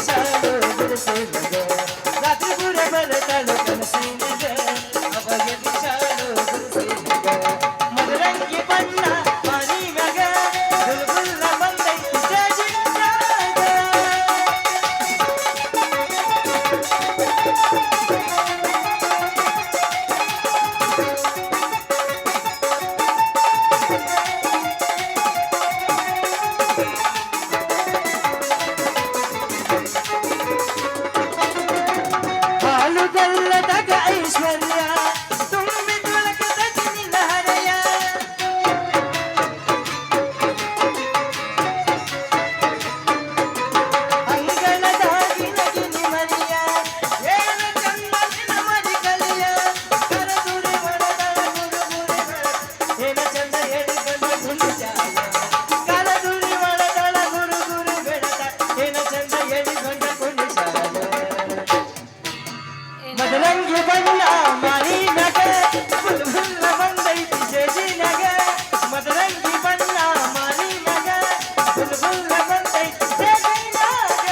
ಎದಿಶಾಲು ಗುರುಸಿನಿಗೆ ರಾತ್ರಿ ಪೂರ ಬರತಾಳು ಕನಸಿನಿಗೆ ಅವ ಎದಿಶಾಲು ಗುರುಸಿನಿಗೆ ಮದರಂಗಿ ಬಣ್ಣ ಮಾರಿಮ್ಯಾಗ ಗುಲ್ಗುಲ್ಲ ಬಂದೈತಿ ಜಜಿನ್ಯಾಗ ಹಾಲುಗಲ್ಲದಾಗ ಐಶ್ವರ್ಯ ತುಂಬಿ ತುಳಕದ ನಿನ್ನ ಹರೆಯ ಅಂಗಳದಾಗಿನ ಗಿನಿ ಮರಿಯ ಏನ ಚಂದ ನಿನ್ನ ಮರಿ ಕಲಿಯ ಕರದುರಿ ಒಳದಳ ಗುರುಗುರಿ ಬೆಳಕ ಏನ ಚಂದ ಹೇಳಿಕೊಂಡ ಗುಂಜಾಯ ಕರದುರಿ ಒಳದಳ ಗುರುಗುರಿ ಬೆಳಕ ಏನ ಚಂದ ಹೇಳಿಕೊಂಡ ಗುಂಜಾಯ ಮದರಂಗಿ ಬಣ್ಣ ಮಾರಿಮ್ಯಾಗ ಗುಲ್ಗುಲ್ಲ ಬಂದೈತಿ ಜಜಿನ್ಯಾಗ ಮದರಂಗಿ ಬಣ್ಣ ಮಾರಿಮ್ಯಾಗ ಗುಲ್ಗುಲ್ಲ ಬಂದೈತಿ ಜಜಿನ್ಯಾಗ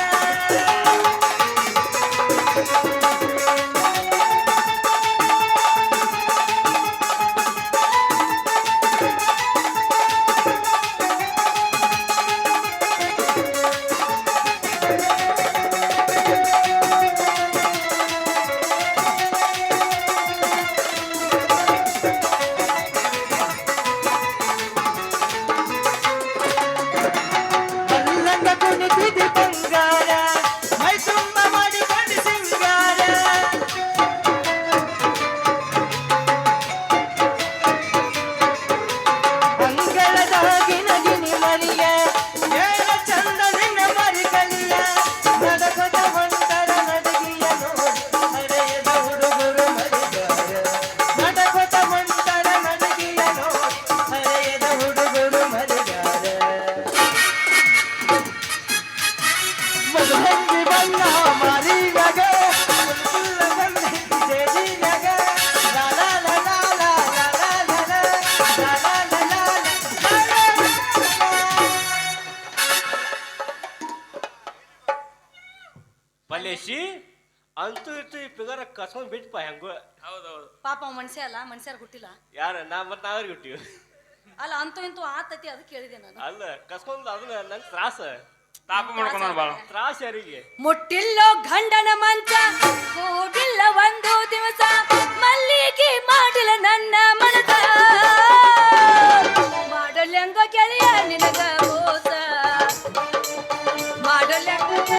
ಮಲ್ಲಂಗ ಕುಣಿತಿದೆ ಬಂಗಾರ ಮೈ ತುಂಬ ಮಾಡಿಕೊಂಡು ಸಿಂಗಾರ ಅಂಗಳದಾಗಿನ ಗಿನಿ ಮರಿಯ ಏನ ಚಂದ ನಿನ್ನ ಮರಿ ಕಲಿಯ ನಡಕದ ಹೊಂಟರ ನಡಗಿಯ ನೋಡಿ ಹರೆಯದ ಹುಡುಗರು ಮರಿಗಾರ ನಡಕದ ಹೊಂಟರ ನಡಗಿಯ ನೋಡಿ ಹರೆಯದ ಹುಡುಗರು ಮರಿಗಾರ ಮದರಂಗಿ ಬಣ್ಣ ಮಾರಿಮ್ಯಾಗ ಗುಲ್ಗುಲ್ಲ ಬಂದೈತಿ ಜಜಿನ್ಯಾಗ ಲಾ ಲಾ ಲಾ ಲಾ ಲಾ ಲಾ ಲಾ ಲಾ ಲಾ ಲಾ ಲಾ ಲಾ ಲಾ ಲಾ. ಪಲ್ಲೇಶಿ ಅಂತೂ ಇತ್ತು ಈ ಪಿಗರ ಕಸ್ಕೊಂಡ್ ಬಿಟ್ಪ ಹೆಂಗು. ಹೌದೌದು. ಪಾಪ ಅವ ಮನುಷ್ಯ ಅಲ್ಲ ಮನುಷ್ಯರ್ ಹುಟ್ಟಿಲ್ಲ ಯಾರ ನಾವ್ರಿಗೆ ಹುಟ್ಟಿವಿ ಅಲ್ಲ ಅಂತೂ ಇಂತೂ ಆತತಿ ಅದಕ್ಕೆ ಕೇಳಿದೆ ನಾನು ಅಲ್ಲ ಕಸ್ಕೊಂಡ್ ಅದನ್ನ ನಂಗೆ ತ್ರಾಸ ತಾಪ ಮಾಡ್ಕೊಂಡ್ ಬಾಳ ತ್ರಾಸ ಯಾರಿಗೆ ಮುಟ್ಟಿಲ್ಲೋ ಗಂಡನ ಮಂಚ ಕೂಡಿಲ್ಲ ಒಂದು ದಿವಸ ಮಲ್ಲಿಗೆ ಮಾಡಿಲ್ಲ ನನ್ನ